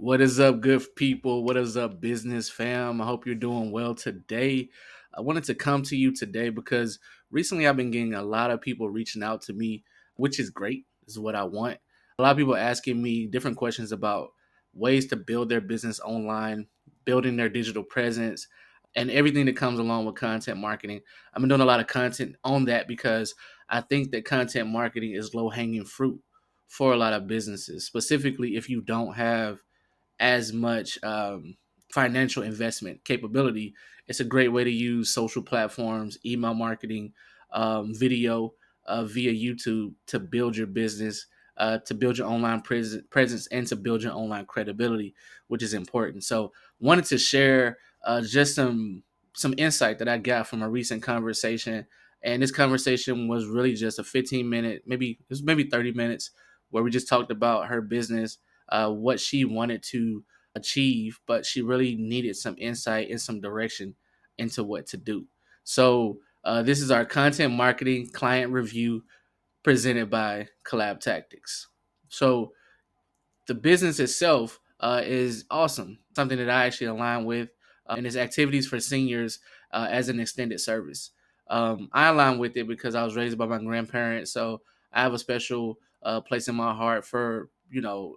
What is up, good people? What is up, business fam? I hope you're doing well today. I wanted to come to you today because recently I've been getting a lot of people reaching out to me, which is great. This is what I want. A lot of people asking me different questions about ways to build their business online, building their digital presence, and everything that comes along with content marketing. I've been doing a lot of content on that because I think that content marketing is low hanging fruit for a lot of businesses, specifically if you don't have as much financial investment capability. It's a great way to use social platforms, email marketing, video via YouTube to build your business, to build your online presence, and to build your online credibility, which is important. So, wanted to share just some insight that I got from a recent conversation. And this conversation was really just a 15-minute, maybe it was maybe 30 minutes, where we just talked about her business, what she wanted to achieve, but she really needed some insight and some direction into what to do. So, this is our content marketing client review presented by Collab Tactics. So, the business itself is awesome, something that I actually align with, and it's activities for seniors as an extended service. I align with it because I was raised by my grandparents, so I have a special place in my heart for our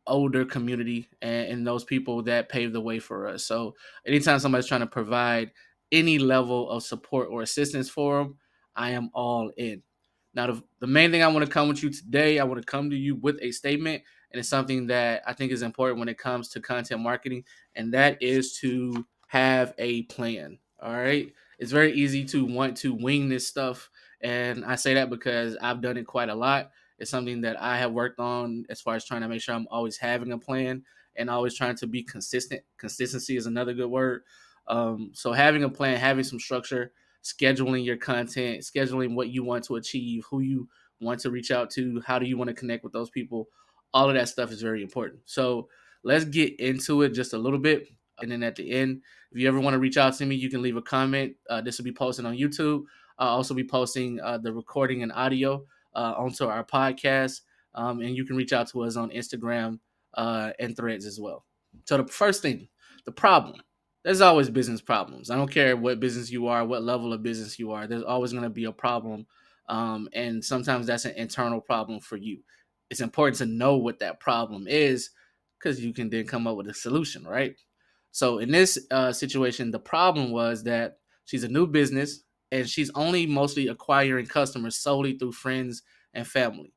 older community and those people that paved the way for us. So anytime somebody's trying to provide any level of support or assistance for them, I am all in. Now, the main thing I want to come with you today, I want to come to you with a statement, and it's something that I think is important when it comes to content marketing, and that is to have a plan. All right. It's very easy to want to wing this stuff. And I say that because I've done it quite a lot. It's something that I have worked on as far as trying to make sure I'm always having a plan and always trying to be consistent. Consistency is another good word. So having a plan, having some structure, scheduling your content, scheduling what you want to achieve, who you want to reach out to, how do you want to connect with those people, all of that stuff is very important. So let's get into it just a little bit. And then at the end, if you ever want to reach out to me, you can leave a comment. This will be posted on YouTube. I'll also be posting the recording and audio onto our podcast. And you can reach out to us on Instagram and Threads as well. So the first thing, the problem. There's always business problems. I don't care what business you are, what level of business you are. There's always going to be a problem, and sometimes that's an internal problem for you. It's important to know what that problem is because you can then come up with a solution, right? So in this situation, the problem was that she's a new business and she's only mostly acquiring customers solely through friends and family.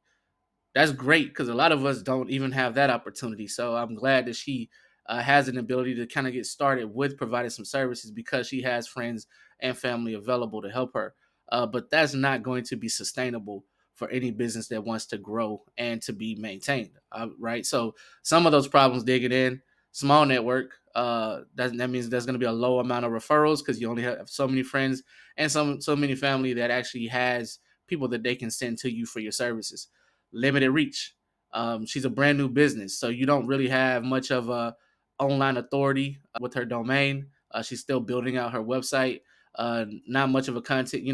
That's great because a lot of us don't even have that opportunity. So I'm glad that she has an ability to kind of get started with providing some services because she has friends and family available to help her. But that's not going to be sustainable for any business that wants to grow and to be maintained, right? So some of those problems, digging in, small network. That means there's going to be a low amount of referrals because you only have so many friends and so many family that actually has people that they can send to you for your services. Limited reach. She's a brand new business, so you don't really have much of a online authority with her domain. She's still building out her website. Not much of a content,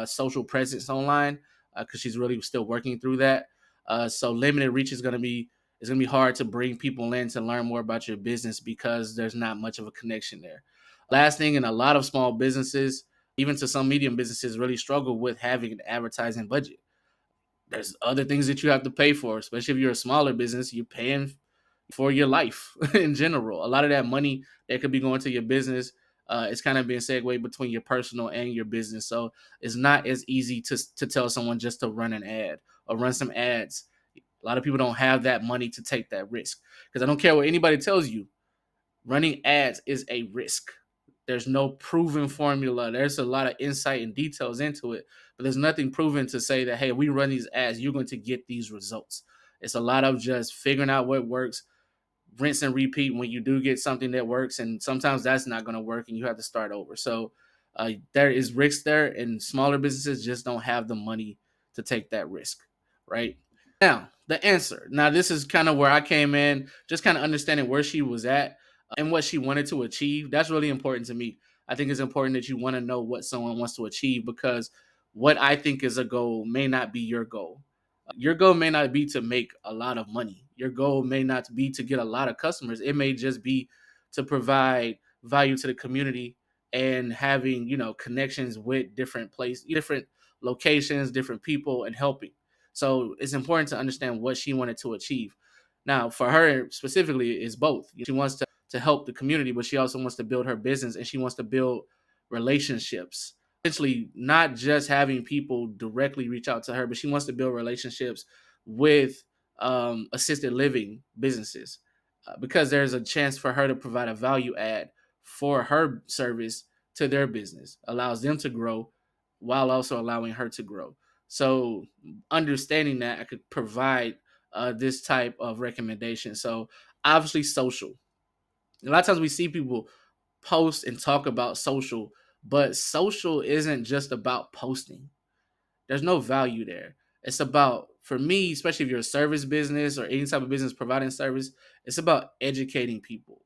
social presence online because she's really still working through that. So limited reach is going to be it's going to be hard to bring people in to learn more about your business because there's not much of a connection there. Last thing, and a lot of small businesses, even to some medium businesses, really struggle with having an advertising budget. There's other things that you have to pay for, especially if you're a smaller business. You're paying for your life in general. A lot of that money that could be going to your business is kind of being segued between your personal and your business. So it's not as easy to tell someone just to run an ad or run some ads. A lot of people don't have that money to take that risk because I don't care what anybody tells you. Running ads is a risk. There's no proven formula. There's a lot of insight and details into it, but there's nothing proven to say that, hey, we run these ads, you're going to get these results. It's a lot of just figuring out what works, rinse and repeat when you do get something that works. And sometimes that's not going to work and you have to start over. So there is risk there, and smaller businesses just don't have the money to take that risk, right? Now, the answer. Now, this is kind of where I came in, just kind of understanding where she was at and what she wanted to achieve. That's really important to me. I think it's important that you want to know what someone wants to achieve because what I think is a goal may not be your goal. Your goal may not be to make a lot of money. Your goal may not be to get a lot of customers. It may just be to provide value to the community and having, connections with different places, different locations, different people, and helping. So it's important to understand what she wanted to achieve. Now, for her specifically, is both. She wants to help the community, but she also wants to build her business and she wants to build relationships. Essentially, not just having people directly reach out to her, but she wants to build relationships with assisted living businesses because there's a chance for her to provide a value add for her service to their business, allows them to grow while also allowing her to grow. So, understanding that, I could provide this type of recommendation. So, obviously, social. A lot of times we see people post and talk about social, but social isn't just about posting. There's no value there. It's about, for me, especially if you're a service business or any type of business providing service, it's about educating people,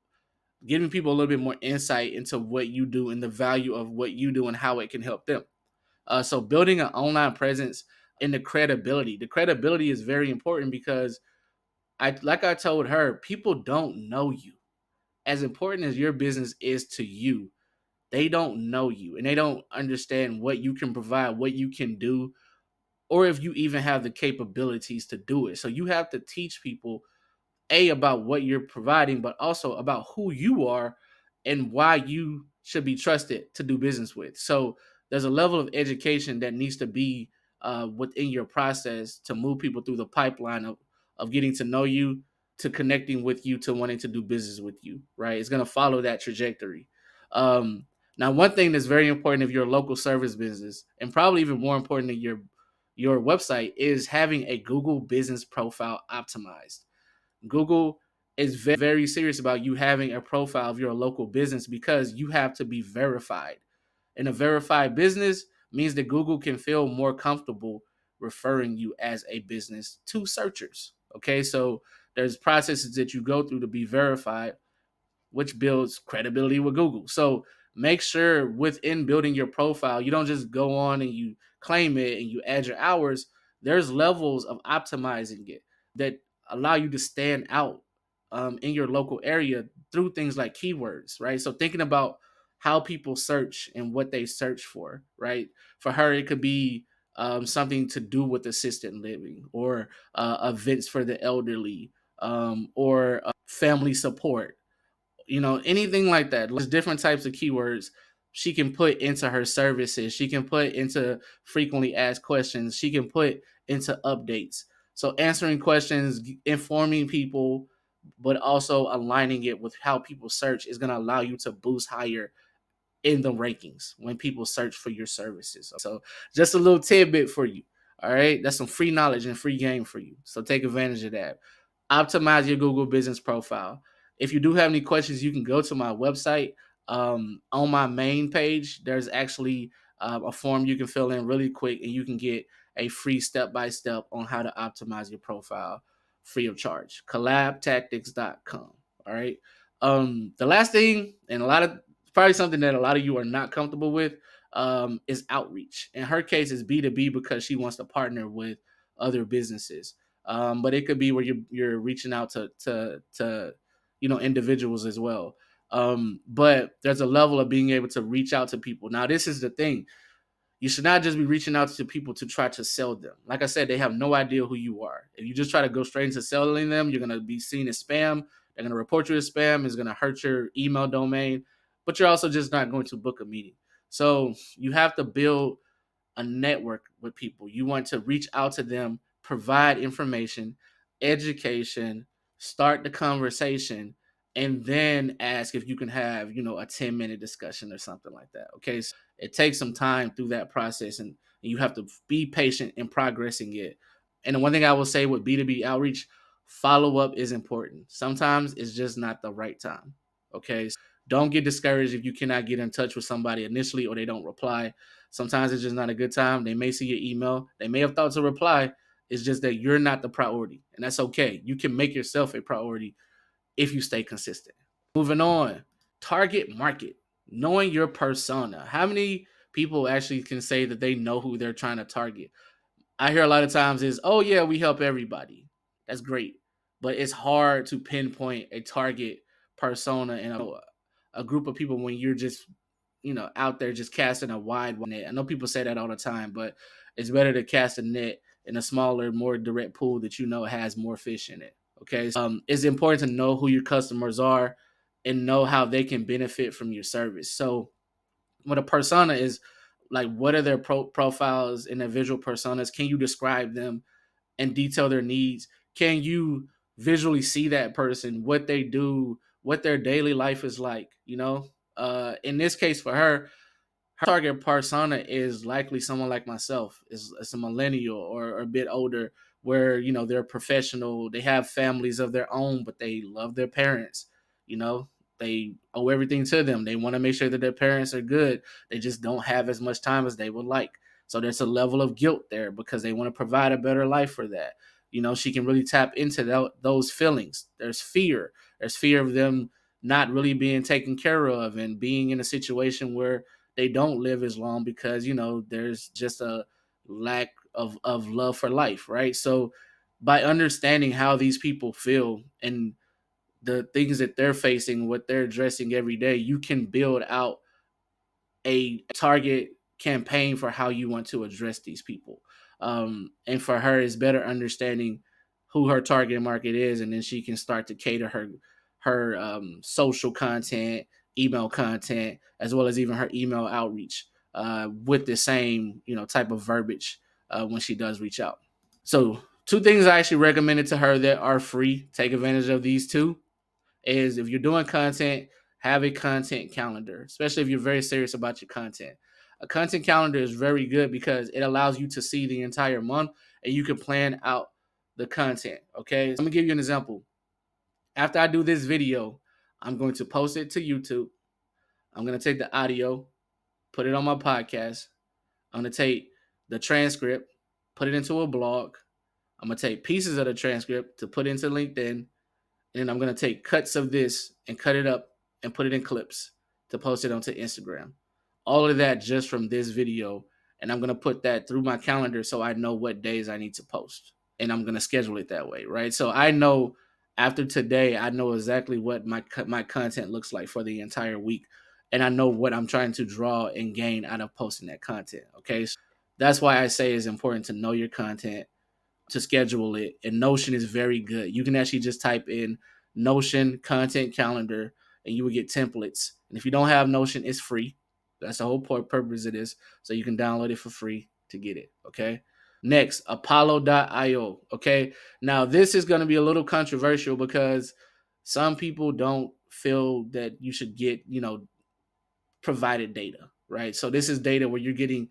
giving people a little bit more insight into what you do and the value of what you do and how it can help them. So building an online presence and the credibility. The credibility is very important because like I told her, people don't know you. As important as your business is to you, they don't know you and they don't understand what you can provide, what you can do, or if you even have the capabilities to do it. So you have to teach people about what you're providing, but also about who you are and why you should be trusted to do business with. So there's a level of education that needs to be within your process to move people through the pipeline of getting to know you, to connecting with you, to wanting to do business with you, right? It's going to follow that trajectory. Now, one thing that's very important if you're a local service business, and probably even more important than your website, is having a Google business profile optimized. Google is very serious about you having a profile of your local business because you have to be verified. And a verified business means that Google can feel more comfortable referring you as a business to searchers. Okay, so there's processes that you go through to be verified, which builds credibility with Google. So make sure within building your profile, you don't just go on and you claim it and you add your hours. There's levels of optimizing it that allow you to stand out in your local area through things like keywords, right? So thinking about how people search and what they search for, right? For her, it could be something to do with assisted living or events for the elderly or family support, anything like that. There's different types of keywords she can put into her services. She can put into frequently asked questions. She can put into updates. So answering questions, informing people, but also aligning it with how people search is going to allow you to boost higher in the rankings when people search for your services. So just a little tidbit for you. All right. That's some free knowledge and free game for you. So take advantage of that. Optimize your Google business profile. If you do have any questions, you can go to my website. On my main page, there's actually a form you can fill in really quick and you can get a free step-by-step on how to optimize your profile free of charge. collabtactics.com. All right. The last thing, and probably something that a lot of you are not comfortable with, is outreach. In her case, it's B2B because she wants to partner with other businesses. But it could be where you're reaching out to individuals as well. But there's a level of being able to reach out to people. Now, this is the thing. You should not just be reaching out to people to try to sell them. Like I said, they have no idea who you are. If you just try to go straight into selling them, you're going to be seen as spam. They're going to report you as spam. It's going to hurt your email domain, but you're also just not going to book a meeting. So you have to build a network with people. You want to reach out to them, provide information, education, start the conversation, and then ask if you can have, a 10-minute discussion or something like that. Okay. So it takes some time through that process and you have to be patient in progressing it. And the one thing I will say with B2B outreach, follow up is important. Sometimes it's just not the right time. Okay. So don't get discouraged if you cannot get in touch with somebody initially or they don't reply. Sometimes it's just not a good time. They may see your email. They may have thought to reply. It's just that you're not the priority. And that's okay. You can make yourself a priority if you stay consistent. Moving on, target market, knowing your persona. How many people actually can say that they know who they're trying to target? I hear a lot of times is, oh yeah, we help everybody. That's great. but it's hard to pinpoint a target persona and a group of people when you're just out there just casting a wide net. I know people say that all the time, but it's better to cast a net in a smaller, more direct pool that has more fish in it. Okay, it's important to know who your customers are and know how they can benefit from your service. So, what a persona is, like, what are their profiles and their visual personas? Can you describe them and detail their needs? Can you visually see that person, what they do, what their daily life is like? In this case for her target persona is likely someone like myself, is a millennial or a bit older, where they're professional, they have families of their own, but they love their parents. You know, they owe everything to them. They want to make sure that their parents are good. They just don't have as much time as they would like. So there's a level of guilt there because they want to provide a better life for that. She can really tap into those feelings. There's fear. There's fear of them not really being taken care of and being in a situation where they don't live as long because there's just a lack of love for life, right? So by understanding how these people feel and the things that they're facing, what they're addressing every day, you can build out a target campaign for how you want to address these people. And for her, it's better understanding who her target market is, and then she can start to cater her social content, email content, as well as even her email outreach with the same type of verbiage when she does reach out. So, two things I actually recommended to her that are free. Take advantage of these two. Is if you're doing content, have a content calendar, especially if you're very serious about your content. A content calendar is very good because it allows you to see the entire month and you can plan out the content. Okay, so let me give you an example. After I do this video, I'm going to post it to YouTube. I'm going to take the audio, put it on my podcast. I'm going to take the transcript, put it into a blog. I'm going to take pieces of the transcript to put into LinkedIn. And I'm going to take cuts of this and cut it up and put it in clips to post it onto Instagram. All of that just from this video. And I'm going to put that through my calendar so I know what days I need to post. And I'm going to schedule it that way, right? So I know after today, I know exactly what my content looks like for the entire week. And I know what I'm trying to draw and gain out of posting that content, okay? So that's why I say it's important to know your content, to schedule it. And Notion is very good. You can actually just type in Notion content calendar and you will get templates. And if you don't have Notion, it's free. That's the whole purpose of this. So you can download it for free to get it. Okay. Next, Apollo.io. Okay. Now, this is going to be a little controversial because some people don't feel that you should get, provided data, right? So this is data where you're getting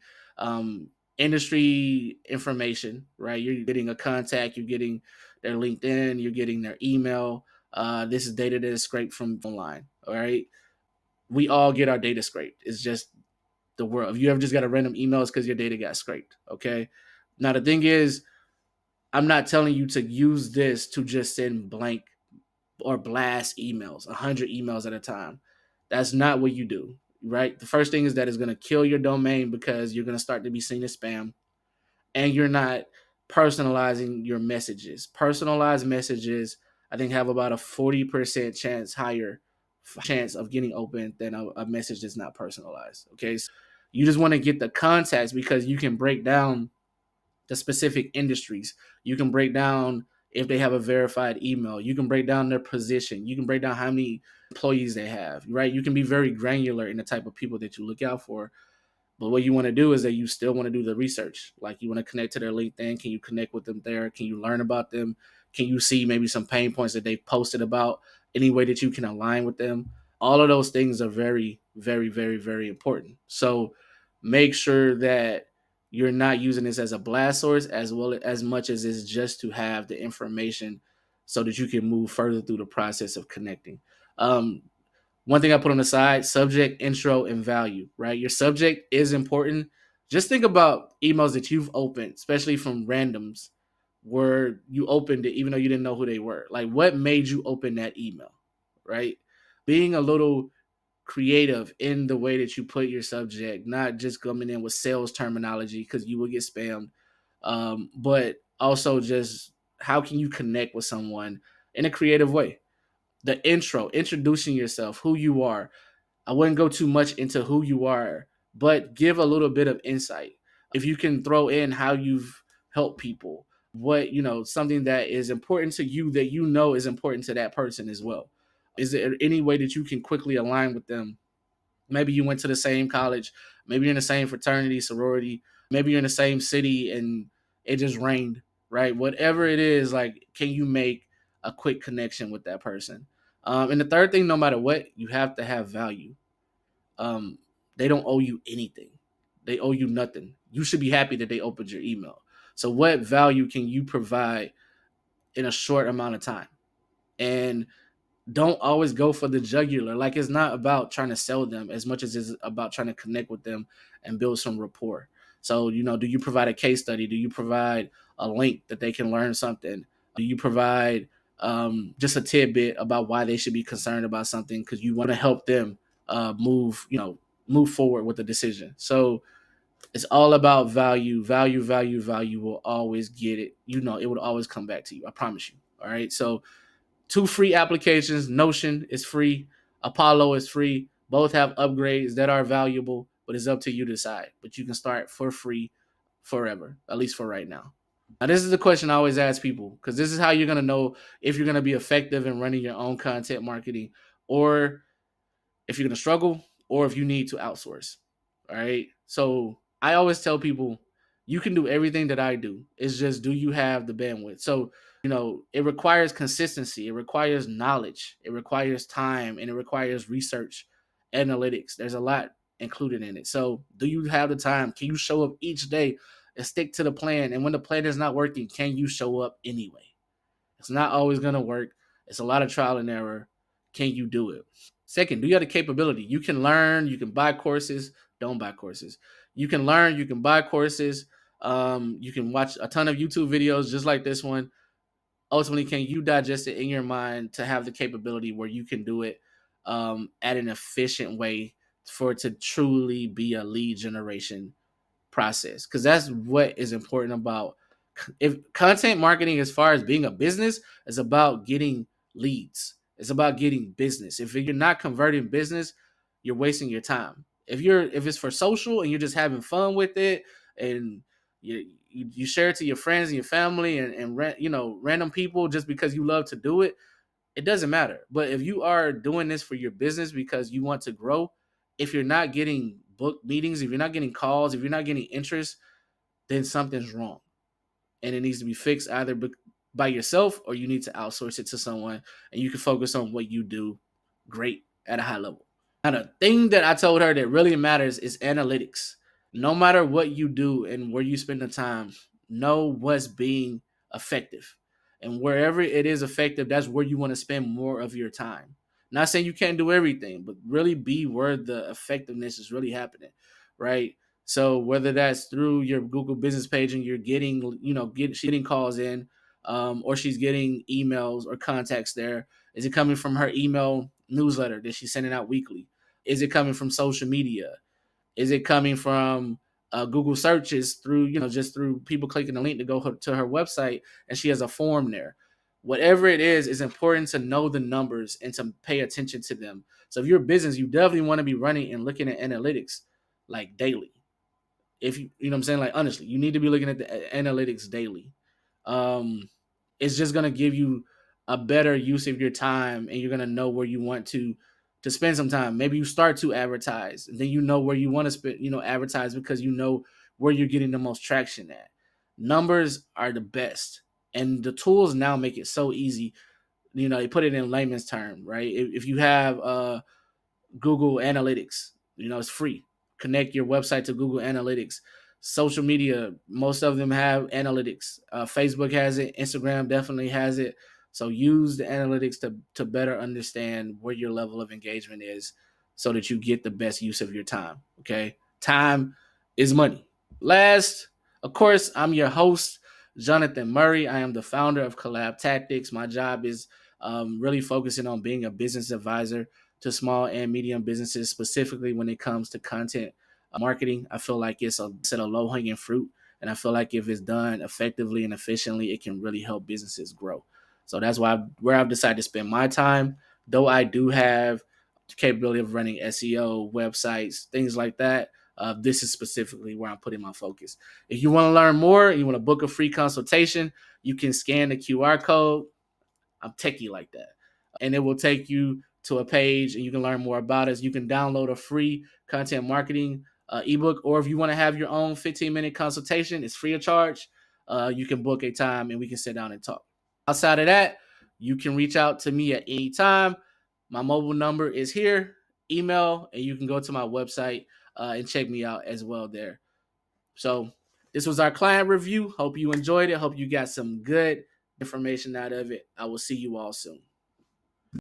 industry information, right? You're getting a contact, you're getting their LinkedIn, you're getting their email. This is data that is scraped from online, all right? We all get our data scraped. It's just the world. If you ever just got a random email, it's because your data got scraped, okay? Now, the thing is, I'm not telling you to use this to just send blank or blast emails, 100 emails at a time. That's not what you do, right? The first thing is that it's going to kill your domain because you're going to start to be seen as spam, and you're not personalizing your messages. Personalized messages, I think, have about a 40% higher chance of getting opened than a message that's not personalized. Okay. So you just want to get the contacts because you can break down the specific industries. You can break down if they have a verified email. You can break down their position. You can break down how many employees they have, right? You can be very granular in the type of people that you look out for. But what you want to do is that you still want to do the research. Like, you want to connect to their LinkedIn. Can you connect with them there? Can you learn about them? Can you see maybe some pain points that they've posted about? Any way that you can align with them? All of those things are very, very, very, very important. So make sure that you're not using this as a blast source as well as much as it's just to have the information so that you can move further through the process of connecting. One thing I put on the side: subject, intro, and value, right? Your subject is important. Just think about emails that you've opened, especially from randoms, where you opened it even though you didn't know who they were. Like, what made you open that email, right? Being a little creative in the way that you put your subject, not just coming in with sales terminology because you will get spammed, but also just how can you connect with someone? in a creative way. The intro, introducing yourself, who you are. I wouldn't go too much into who you are, but give a little bit of insight. If you can throw in how you've helped people, what, something that is important to you that you know is important to that person as well. Is there any way that you can quickly align with them? Maybe you went to the same college, maybe you're in the same fraternity, sorority, maybe you're in the same city and it just rained, right? Whatever it is, like, can you make a quick connection with that person? And the third thing, no matter what, you have to have value. um, they don't owe you anything. They owe you nothing. You should be happy that they opened your email. So what value can you provide in a short amount of time? And don't always go for the jugular. Like, it's not about trying to sell them as much as it's about trying to connect with them and build some rapport. So, do you provide a case study? Do you provide a link that they can learn something? Do you provide just a tidbit about why they should be concerned about something because you want to help them move forward with the decision? So it's all about value. Value will always get it. It would always come back to you. I promise you. All right. So two free applications. Notion is free. Apollo is free. Both have upgrades that are valuable, but it's up to you to decide. But you can start for free forever, at least for right now. Now, this is the question I always ask people because this is how you're going to know if you're going to be effective in running your own content marketing, or if you're going to struggle, or if you need to outsource. All right. So I always tell people you can do everything that I do. It's just, do you have the bandwidth? So, it requires consistency, it requires knowledge, it requires time, and it requires research, analytics. There's a lot included in it. So, do you have the time? Can you show up each day and stick to the plan? And when the plan is not working, can you show up anyway? It's not always going to work. It's a lot of trial and error. Can you do it? Second, do you have the capability? You can learn, you can buy courses, don't buy courses. You can learn, you can buy courses. You can watch a ton of YouTube videos just like this one. Ultimately, can you digest it in your mind to have the capability where you can do it at an efficient way for it to truly be a lead generation process? Because that's what is important about if content marketing, as far as being a business, is about getting leads. It's about getting business. If you're not converting business, you're wasting your time. If it's for social and you're just having fun with it, and you share it to your friends and your family and random people just because you love to do it, it doesn't matter. But if you are doing this for your business because you want to grow, if you're not getting book meetings, if you're not getting calls, if you're not getting interest, then something's wrong and it needs to be fixed either by yourself, or you need to outsource it to someone and you can focus on what you do great at a high level. Now, the thing that I told her that really matters is analytics. No matter what you do and where you spend the time, know what's being effective. And wherever it is effective, that's where you want to spend more of your time. Not saying you can't do everything, but really be where the effectiveness is really happening, right? So whether that's through your Google business page and you're getting, getting calls in, or she's getting emails or contacts there. Is it coming from her email newsletter that she's sending out weekly? Is it coming from social media? Is it coming from Google searches through, just through people clicking the link to go to her website and she has a form there? Whatever it is, it's important to know the numbers and to pay attention to them. So if you're a business, you definitely want to be running and looking at analytics like daily. If you know what I'm saying, like, honestly, you need to be looking at the analytics daily. Um, it's just gonna give you a better use of your time, and you're gonna know where you want to spend some time. Maybe you start to advertise, and then you know where you want to spend, advertise because you know where you're getting the most traction at. Numbers are the best, and the tools now make it so easy. They put it in layman's term, right? If you have Google Analytics. It's free. Connect your website to Google Analytics. Social media, most of them have analytics. Facebook has it. Instagram definitely has it. So use the analytics to better understand where your level of engagement is so that you get the best use of your time. Okay. Time is money. Last, of course, I'm your host, Jonathan Murray. I am the founder of Collab Tactics. My job is really focusing on being a business advisor to small and medium businesses, specifically when it comes to content marketing. I feel like it's a low hanging fruit. And I feel like if it's done effectively and efficiently, it can really help businesses grow. So that's where I've decided to spend my time. Though I do have the capability of running SEO, websites, things like that. This is specifically where I'm putting my focus. If you want to learn more, you want to book a free consultation, you can scan the QR code. I'm techie like that. And it will take you to a page and you can learn more about us. You can download a free content marketing ebook, or if you want to have your own 15-minute consultation, it's free of charge. You can book a time and we can sit down and talk. Outside of that, you can reach out to me at any time. My mobile number is here, email, and you can go to my website and check me out as well there. So this was our client review. Hope you enjoyed it. Hope you got some good information out of it. I will see you all soon.